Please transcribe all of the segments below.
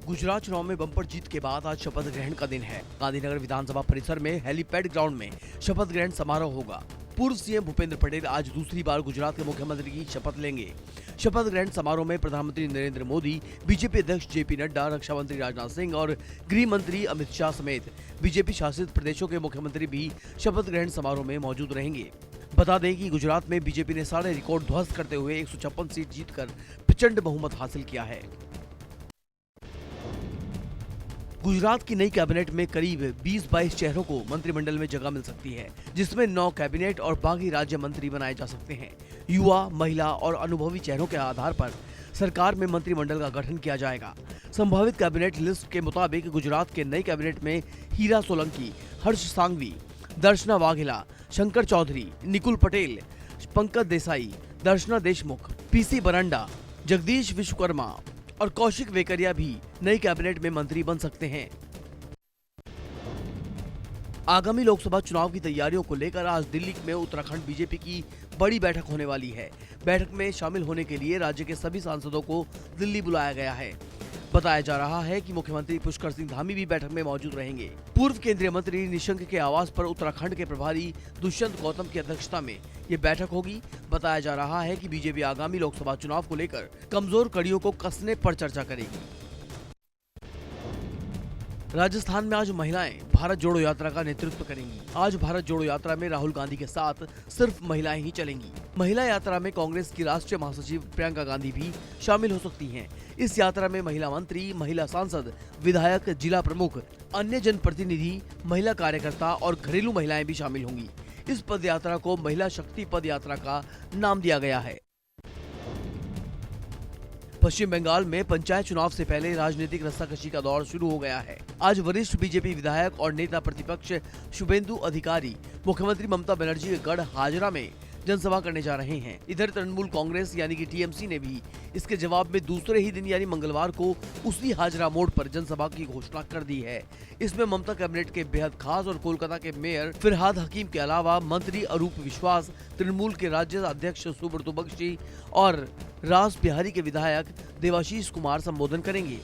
गुजरात चुनाव में बम्पर जीत के बाद आज शपथ ग्रहण का दिन है। गांधीनगर विधानसभा परिसर में हेलीपैड ग्राउंड में शपथ ग्रहण समारोह होगा। पूर्व सीएम भूपेंद्र पटेल आज दूसरी बार गुजरात के मुख्यमंत्री की शपथ लेंगे। शपथ ग्रहण समारोह में प्रधानमंत्री नरेंद्र मोदी, बीजेपी अध्यक्ष जेपी नड्डा, रक्षा मंत्री राजनाथ सिंह और गृह मंत्री अमित शाह समेत बीजेपी शासित प्रदेशों के मुख्यमंत्री भी शपथ ग्रहण समारोह में मौजूद रहेंगे। बता दें कि गुजरात में बीजेपी ने सारे रिकॉर्ड ध्वस्त करते हुए 156 सीट जीतकर प्रचंड बहुमत हासिल किया है। गुजरात की नई कैबिनेट में करीब 20-22 चेहरों को मंत्रिमंडल में जगह मिल सकती है, जिसमें 9 कैबिनेट और बाकी राज्य मंत्री बनाए जा सकते हैं। युवा, महिला और अनुभवी चेहरों के आधार पर सरकार में मंत्रिमंडल का गठन किया जाएगा। संभावित कैबिनेट लिस्ट के मुताबिक गुजरात के नई कैबिनेट में हीरा सोलंकी, हर्ष सांघवी, दर्शना वाघेला, शंकर चौधरी, निकुल पटेल, पंकज देसाई, दर्शना देशमुख, पीसी बरंडा, जगदीश विश्वकर्मा और कौशिक वेकरिया भी नई कैबिनेट में मंत्री बन सकते हैं। आगामी लोकसभा चुनाव की तैयारियों को लेकर आज दिल्ली में उत्तराखंड बीजेपी की बड़ी बैठक होने वाली है। बैठक में शामिल होने के लिए राज्य के सभी सांसदों को दिल्ली बुलाया गया है। बताया जा रहा है कि मुख्यमंत्री पुष्कर सिंह धामी भी बैठक में मौजूद रहेंगे। पूर्व केंद्रीय मंत्री निशंक के आवास पर उत्तराखंड के प्रभारी दुष्यंत गौतम की अध्यक्षता में ये बैठक होगी। बताया जा रहा है कि बीजेपी आगामी लोकसभा चुनाव को लेकर कमजोर कड़ियों को कसने पर चर्चा करेगी। राजस्थान में आज महिलाएं भारत जोड़ो यात्रा का नेतृत्व करेंगी। आज भारत जोड़ो यात्रा में राहुल गांधी के साथ सिर्फ महिलाएं ही चलेंगी। महिला यात्रा में कांग्रेस की राष्ट्रीय महासचिव प्रियंका गांधी भी शामिल हो सकती हैं। इस यात्रा में महिला मंत्री, महिला सांसद, विधायक, जिला प्रमुख, अन्य जनप्रतिनिधि, महिला कार्यकर्ता और घरेलू महिलाएं भी शामिल होंगी। इस पद यात्रा को महिला शक्ति पद यात्रा का नाम दिया गया है। पश्चिम बंगाल में पंचायत चुनाव से पहले राजनीतिक रस्साकशी का दौर शुरू हो गया है। आज वरिष्ठ बीजेपी विधायक और नेता प्रतिपक्ष शुभेंदु अधिकारी मुख्यमंत्री ममता बनर्जी के गढ़ हाजरा में जनसभा करने जा रहे हैं। इधर तृणमूल कांग्रेस यानी कि टीएमसी ने भी इसके जवाब में दूसरे ही दिन यानी मंगलवार को उसी हाजरा मोड़ पर जनसभा की घोषणा कर दी है। इसमें ममता कैबिनेट के बेहद खास और कोलकाता के मेयर फिरहाद हकीम के अलावा मंत्री अरूप विश्वास, तृणमूल के राज्य अध्यक्ष सुब्रतो बख्शी और रास बिहारी के विधायक देवाशीष कुमार संबोधन करेंगे।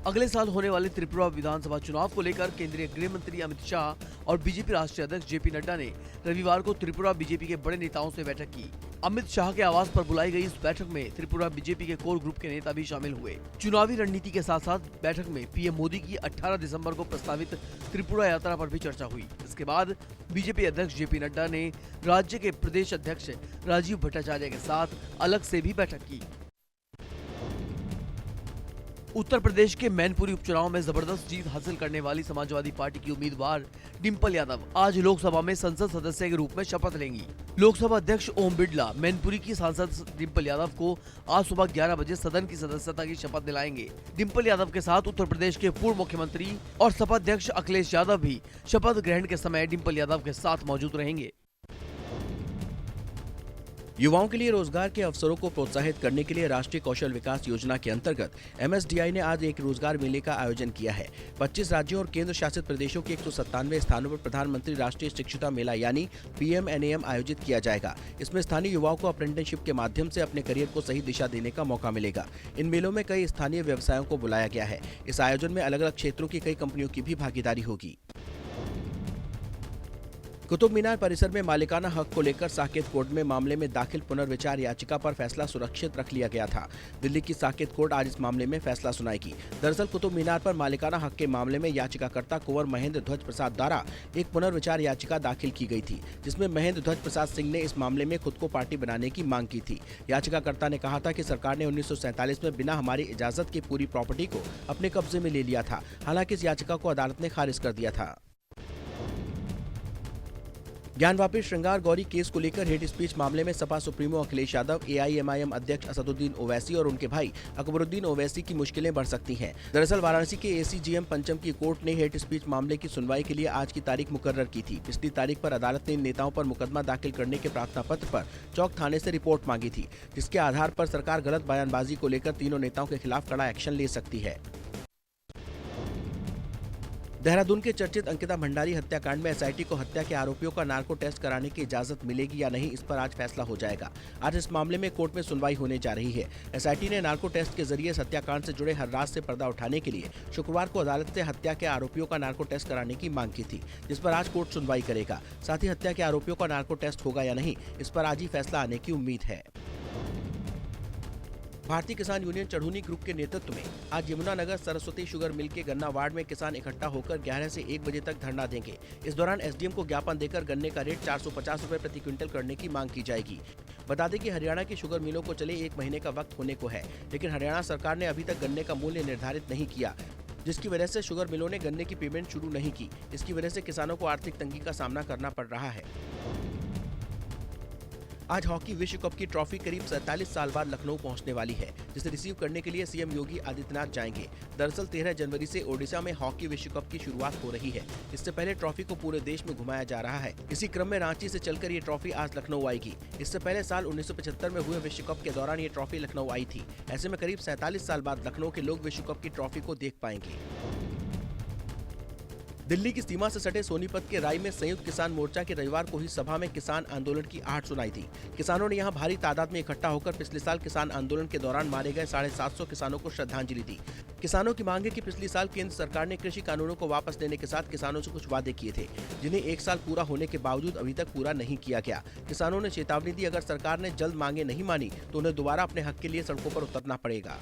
अगले साल होने वाले त्रिपुरा विधानसभा चुनाव को लेकर केंद्रीय गृह मंत्री अमित शाह और बीजेपी राष्ट्रीय अध्यक्ष जेपी नड्डा ने रविवार को त्रिपुरा बीजेपी के बड़े नेताओं से बैठक की। अमित शाह के आवास पर बुलाई गई इस बैठक में त्रिपुरा बीजेपी के कोर ग्रुप के नेता भी शामिल हुए। चुनावी रणनीति के साथ साथ बैठक में पीएम मोदी की 18 दिसंबर को प्रस्तावित त्रिपुरा यात्रा पर भी चर्चा हुई। इसके बाद बीजेपी अध्यक्ष जेपी नड्डा ने राज्य के प्रदेश अध्यक्ष राजीव भट्टाचार्य के साथ अलग से भी बैठक की। उत्तर प्रदेश के मैनपुरी उपचुनाव में जबरदस्त जीत हासिल करने वाली समाजवादी पार्टी की उम्मीदवार डिंपल यादव आज लोकसभा में संसद सदस्य के रूप में शपथ लेंगी। लोकसभा अध्यक्ष ओम बिरला मैनपुरी की सांसद डिंपल यादव को आज सुबह 11 बजे सदन की सदस्यता की शपथ दिलाएंगे। डिंपल यादव के साथ उत्तर प्रदेश के पूर्व मुख्यमंत्री और सपा अध्यक्ष अखिलेश यादव भी शपथ ग्रहण के समय डिंपल यादव के साथ मौजूद रहेंगे। युवाओं के लिए रोजगार के अवसरों को प्रोत्साहित करने के लिए राष्ट्रीय कौशल विकास योजना के अंतर्गत एमएसडीआई ने आज एक रोजगार मेले का आयोजन किया है। 25 राज्यों और केंद्र शासित प्रदेशों के 197 स्थानों पर प्रधानमंत्री राष्ट्रीय शिक्षुता मेला यानी PMNAM आयोजित किया जाएगा। इसमें स्थानीय युवाओं को अप्रेंटिसशिप के माध्यम से अपने करियर को सही दिशा देने का मौका मिलेगा। इन मेलों में कई स्थानीय व्यवसायों को बुलाया गया है। इस आयोजन में अलग अलग क्षेत्रों की कई कंपनियों की भी भागीदारी होगी। कुतुब मीनार परिसर में मालिकाना हक को लेकर साकेत कोर्ट में मामले में दाखिल पुनर्विचार याचिका पर फैसला सुरक्षित रख लिया गया था। दिल्ली की साकेत कोर्ट आज इस मामले में फैसला सुनाएगी। दरअसल कुतुब मीनार पर मालिकाना हक के मामले में याचिकाकर्ता कुंवर महेंद्र ध्वज प्रसाद द्वारा एक पुनर्विचार याचिका दाखिल की गई थी, जिसमें महेंद्र ध्वज प्रसाद सिंह ने इस मामले में खुद को पार्टी बनाने की मांग की थी। याचिकाकर्ता ने कहा था कि सरकार ने 1947 में बिना हमारी इजाजत की पूरी प्रॉपर्टी को अपने कब्जे में ले लिया था। हालांकि इस याचिका को अदालत ने खारिज कर दिया था। ज्ञानवापी श्रृंगार गौरी केस को लेकर हेट स्पीच मामले में सपा सुप्रीमो अखिलेश यादव, AIMIM अध्यक्ष असदुद्दीन ओवैसी और उनके भाई अकबरुद्दीन ओवैसी की मुश्किलें बढ़ सकती हैं। दरअसल वाराणसी के ACGM पंचम की कोर्ट ने हेट स्पीच मामले की सुनवाई के लिए आज की तारीख मुकर्रर की थी। पिछली तारीख पर अदालत ने इन नेताओं पर मुकदमा दाखिल करने के प्रार्थना पत्र पर चौक थाने से रिपोर्ट मांगी थी, जिसके आधार पर सरकार गलत बयानबाजी को लेकर तीनों नेताओं के खिलाफ कड़ा एक्शन ले सकती है। देहरादून के चर्चित अंकिता भंडारी हत्याकांड में एसआईटी को हत्या के आरोपियों का नार्को टेस्ट कराने की इजाजत मिलेगी या नहीं, इस पर आज फैसला हो जाएगा। आज इस मामले में कोर्ट में सुनवाई होने जा रही है। एसआईटी ने नार्को टेस्ट के जरिए इस हत्याकांड से जुड़े हर राज से पर्दा उठाने के लिए शुक्रवार को अदालत से हत्या के आरोपियों का नार्को टेस्ट कराने की मांग की थी, जिस पर आज कोर्ट सुनवाई करेगा। साथ ही हत्या के आरोपियों का नार्को टेस्ट होगा या नहीं, इस पर आज ही फैसला आने की उम्मीद है। भारतीय किसान यूनियन चढ़ूनी ग्रुप के नेतृत्व में आज यमुनानगर सरस्वती शुगर मिल के गन्ना वार्ड में किसान इकट्ठा होकर 11 से 1 बजे तक धरना देंगे। इस दौरान एसडीएम को ज्ञापन देकर गन्ने का रेट 450 रुपए प्रति क्विंटल करने की मांग की जाएगी। बता दें कि हरियाणा की शुगर मिलों को चले 1 महीने का वक्त होने को है, लेकिन हरियाणा सरकार ने अभी तक गन्ने का मूल्य निर्धारित नहीं किया, जिसकी वजह से शुगर मिलों ने गन्ने की पेमेंट शुरू नहीं की। इसकी वजह से किसानों को आर्थिक तंगी का सामना करना पड़ रहा है। आज हॉकी विश्व कप की ट्रॉफी करीब 47 साल बाद लखनऊ पहुंचने वाली है, जिसे रिसीव करने के लिए सीएम योगी आदित्यनाथ जाएंगे। दरअसल 13 जनवरी से ओडिशा में हॉकी विश्व कप की शुरुआत हो रही है। इससे पहले ट्रॉफी को पूरे देश में घुमाया जा रहा है। इसी क्रम में रांची से चलकर ये ट्रॉफी आज लखनऊ आएगी। इससे पहले साल 1975 में हुए विश्व कप के दौरान ये ट्रॉफी लखनऊ आई थी। ऐसे में करीब 47 साल बाद लखनऊ के लोग विश्व कप की ट्रॉफी को देख पाएंगे। दिल्ली की सीमा से सटे सोनीपत के राई में संयुक्त किसान मोर्चा के रविवार को ही सभा में किसान आंदोलन की आहट सुनाई थी। किसानों ने यहां भारी तादाद में इकट्ठा होकर पिछले साल किसान आंदोलन के दौरान मारे गए 750 किसानों को श्रद्धांजलि दी। किसानों की मांग है कि पिछले साल केंद्र सरकार ने कृषि कानूनों को वापस लेने के साथ किसानों से कुछ वादे किए थे, जिन्हें 1 साल पूरा होने के बावजूद अभी तक पूरा नहीं किया गया। किसानों ने चेतावनी दी, अगर सरकार ने जल्द मांगे नहीं मानी तो उन्हें दोबारा अपने हक के लिए सड़कों पर उतरना पड़ेगा।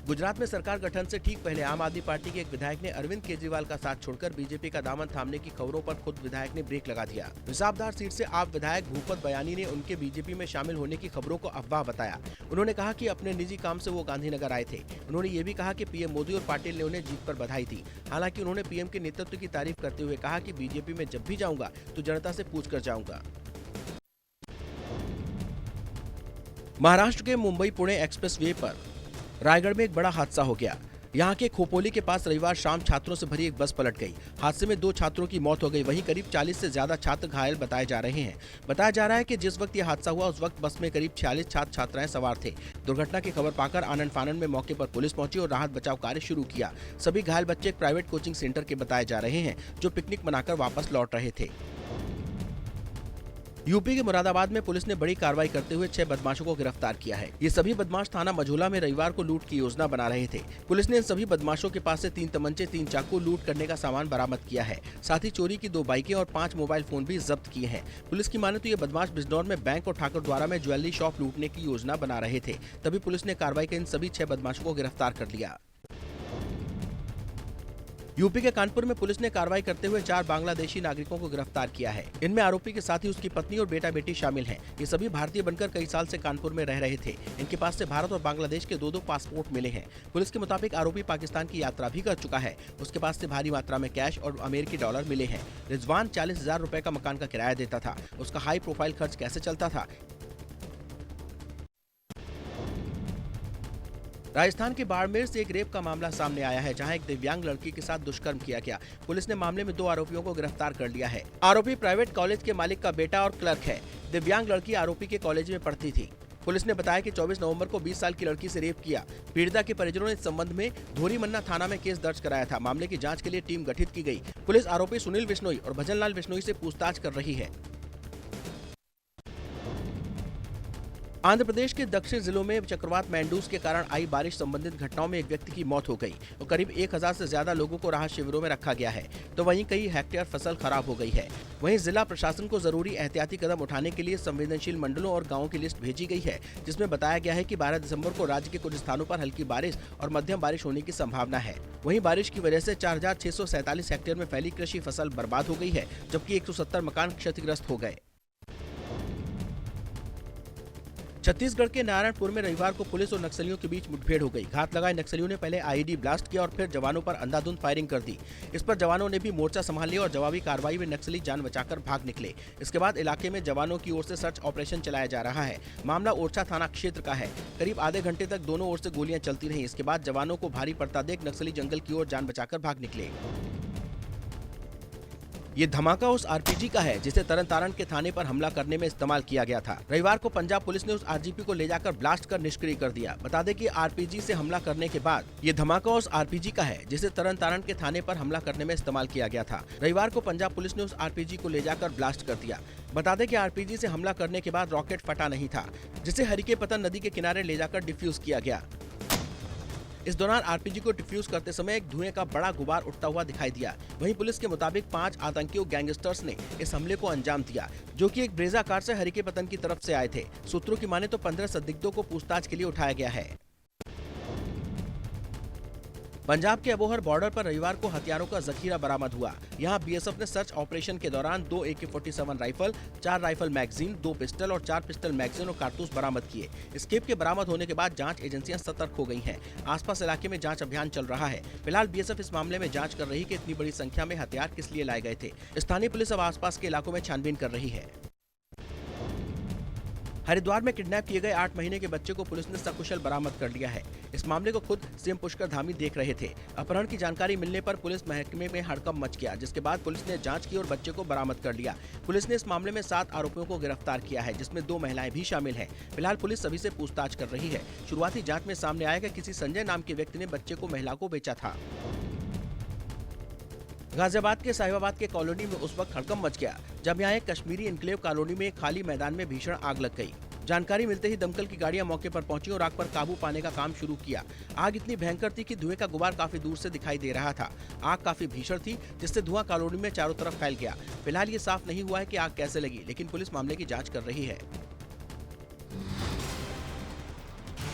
गुजरात में सरकार गठन से ठीक पहले आम आदमी पार्टी के एक विधायक ने अरविंद केजरीवाल का साथ छोड़कर बीजेपी का दामन थामने की खबरों पर खुद विधायक ने ब्रेक लगा दिया। हिसाबदार सीट से आप विधायक भूपत बयानी ने उनके बीजेपी में शामिल होने की खबरों को अफवाह बताया। उन्होंने कहा कि अपने निजी काम से वो गांधीनगर आए थे। उन्होंने ये भी कहा कि पीएम मोदी और पाटिल ने उन्हें जीत पर बधाई दी। हालांकि उन्होंने पीएम के नेतृत्व की तारीफ करते हुए कहा कि बीजेपी में जब भी जाऊंगा तो जनता से पूछ कर जाऊंगा। महाराष्ट्र के मुंबई पुणे एक्सप्रेस वे पर रायगढ़ में एक बड़ा हादसा हो गया। यहाँ के खोपोली के पास रविवार शाम छात्रों से भरी एक बस पलट गई। हादसे में 2 छात्रों की मौत हो गई, वहीं करीब 40 से ज्यादा छात्र घायल बताए जा रहे हैं। बताया जा रहा है कि जिस वक्त यह हादसा हुआ उस वक्त बस में करीब 46 छात्र छात्राएं सवार थे। दुर्घटना की खबर पाकर आनन फानन में मौके पर पुलिस पहुंची और राहत बचाव कार्य शुरू किया। सभी घायल बच्चे एक प्राइवेट कोचिंग सेंटर के बताए जा रहे हैं, जो पिकनिक मनाकर वापस लौट रहे थे। यूपी के मुरादाबाद में पुलिस ने बड़ी कार्रवाई करते हुए 6 बदमाशों को गिरफ्तार किया है। ये सभी बदमाश थाना मझोला में रविवार को लूट की योजना बना रहे थे। पुलिस ने इन सभी बदमाशों के पास से 3 तमंचे, 3 चाकू, लूट करने का सामान बरामद किया है। साथ ही चोरी की 2 बाइकें और 5 मोबाइल फोन भी जब्त किए हैं। पुलिस की माने तो ये बदमाश बिजनौर में बैंक और ठाकुरद्वारा में ज्वेलरी शॉप लूटने की योजना बना रहे थे। तभी पुलिस ने कार्रवाई कर इन सभी 6 बदमाशों को गिरफ्तार कर लिया। यूपी के कानपुर में पुलिस ने कार्रवाई करते हुए 4 बांग्लादेशी नागरिकों को गिरफ्तार किया है। इनमें आरोपी के साथ ही उसकी पत्नी और बेटा बेटी शामिल हैं। ये सभी भारतीय बनकर कई साल से कानपुर में रह रहे थे। इनके पास से भारत और बांग्लादेश के 2-2 पासपोर्ट मिले हैं। पुलिस के मुताबिक आरोपी पाकिस्तान की यात्रा भी कर चुका है। उसके पास से भारी मात्रा में कैश और अमेरिकी डॉलर मिले हैं। रिजवान 40,000 रुपए का मकान का किराया देता था। उसका हाई प्रोफाइल खर्च कैसे चलता था। राजस्थान के बाड़मेर से एक रेप का मामला सामने आया है, जहां एक दिव्यांग लड़की के साथ दुष्कर्म किया गया। पुलिस ने मामले में 2 आरोपियों को गिरफ्तार कर लिया है। आरोपी प्राइवेट कॉलेज के मालिक का बेटा और क्लर्क है। दिव्यांग लड़की आरोपी के कॉलेज में पढ़ती थी। पुलिस ने बताया कि 24 नवंबर को 20 साल की लड़की से रेप किया। पीड़िता के परिजनों ने इस संबंध में धोरीमन्ना थाना में केस दर्ज कराया था। मामले की जांच के लिए टीम गठित की गई। पुलिस आरोपी सुनील बिश्नोई और भजनलाल बिश्नोई से पूछताछ कर रही है। आंध्र प्रदेश के दक्षिण जिलों में चक्रवात मैंडूस के कारण आई बारिश संबंधित घटनाओं में एक व्यक्ति की मौत हो गई और करीब 1000 से ज्यादा लोगों को राहत शिविरों में रखा गया है, तो वहीं कई हेक्टेयर फसल खराब हो गई है। वहीं जिला प्रशासन को जरूरी एहतियाती कदम उठाने के लिए संवेदनशील मंडलों और गांवों की लिस्ट भेजी गई है, जिसमें बताया गया है कि 12 दिसंबर को राज्य के कुछ स्थानों पर हल्की बारिश और मध्यम बारिश होने की संभावना है। वहीं बारिश की वजह से 4647 हेक्टेयर में फैली कृषि फसल बर्बाद हो गई है, जबकि 170 मकान क्षतिग्रस्त हो गए। छत्तीसगढ़ के नारायणपुर में रविवार को पुलिस और नक्सलियों के बीच मुठभेड़ हो गई। घात लगाए नक्सलियों ने पहले आईईडी ब्लास्ट किया और फिर जवानों पर अंधाधुंध फायरिंग कर दी। इस पर जवानों ने भी मोर्चा संभाल लिया और जवाबी कार्रवाई में नक्सली जान बचाकर भाग निकले। इसके बाद इलाके में जवानों की ओर से सर्च ऑपरेशन चलाया जा रहा है। मामला ओरछा थाना क्षेत्र का है। करीब आधे घंटे तक दोनों ओर से गोलियां चलती रहीं। इसके बाद जवानों को भारी पड़ता देख नक्सली जंगल की ओर जान बचाकर भाग निकले। ये धमाका उस आरपीजी का है जिसे तरन के थाने पर हमला करने में इस्तेमाल किया गया था। रविवार को पंजाब पुलिस ने उस आरजीपी को ले जाकर ब्लास्ट कर निष्क्रिय कर दिया। बता दें कि आरपीजी से हमला करने के बाद ये धमाका उस आरपीजी का है जिसे तरन के थाने पर हमला करने में इस्तेमाल किया गया था। रविवार को पंजाब पुलिस ने उस आरपीजी को ले जाकर ब्लास्ट कर दिया। बता दें कि आरपीजी से हमला करने के बाद रॉकेट फटा नहीं था, जिसे हरिके पतन नदी के किनारे ले जाकर डिफ्यूज किया गया। इस दौरान आरपीजी को डिफ्यूज करते समय एक धुएं का बड़ा गुबार उठता हुआ दिखाई दिया। वहीं पुलिस के मुताबिक 5 आतंकियों गैंगस्टर्स ने इस हमले को अंजाम दिया, जो कि एक ब्रेजा कार से हरिके पतन की तरफ से आए थे। सूत्रों की माने तो 15 संदिग्धों को पूछताछ के लिए उठाया गया है। पंजाब के अबोहर बॉर्डर पर रविवार को हथियारों का जखीरा बरामद हुआ। यहां बीएसएफ ने सर्च ऑपरेशन के दौरान 2 AK-47 rifle, 4 rifle magazine, 2 pistol और 4 पिस्टल मैगजीन और कारतूस बरामद किए। इस खेप के बरामद होने के बाद जांच एजेंसियां सतर्क हो गई हैं। आसपास इलाके में जांच अभियान चल रहा है। फिलहाल बीएसएफ इस मामले में जांच कर रही कि इतनी बड़ी संख्या में हथियार किस लिए लाए गए थे। स्थानीय पुलिस अब आसपास के इलाकों में छानबीन कर रही है। हरिद्वार में किडनैप किए गए 8 महीने के बच्चे को पुलिस ने सकुशल बरामद कर लिया है। इस मामले को खुद सीएम पुष्कर धामी देख रहे थे। अपहरण की जानकारी मिलने पर पुलिस महकमे में हड़कंप मच गया, जिसके बाद पुलिस ने जांच की और बच्चे को बरामद कर लिया। पुलिस ने इस मामले में 7 आरोपियों को गिरफ्तार किया है, जिसमें 2 महिलाएं भी शामिल हैं। फिलहाल पुलिस सभी से पूछताछ कर रही है। शुरुआती जाँच में सामने आया कि किसी संजय नाम के व्यक्ति ने बच्चे को महिला को बेचा था। गाजियाबाद के साहिबाबाद के कॉलोनी में उस वक्त हड़कंप मच गया जब यहाँ एक कश्मीरी इनक्लेव कॉलोनी में एक खाली मैदान में भीषण आग लग गई। जानकारी मिलते ही दमकल की गाड़ियां मौके पर पहुंची और आग पर काबू पाने का काम शुरू किया। आग इतनी भयंकर थी कि धुएं का गुबार काफी दूर से दिखाई दे रहा था। आग काफी भीषण थी, जिससे धुआं कॉलोनी में चारों तरफ फैल गया। फिलहाल ये साफ नहीं हुआ है कि आग कैसे लगी, लेकिन पुलिस मामले की जाँच कर रही है।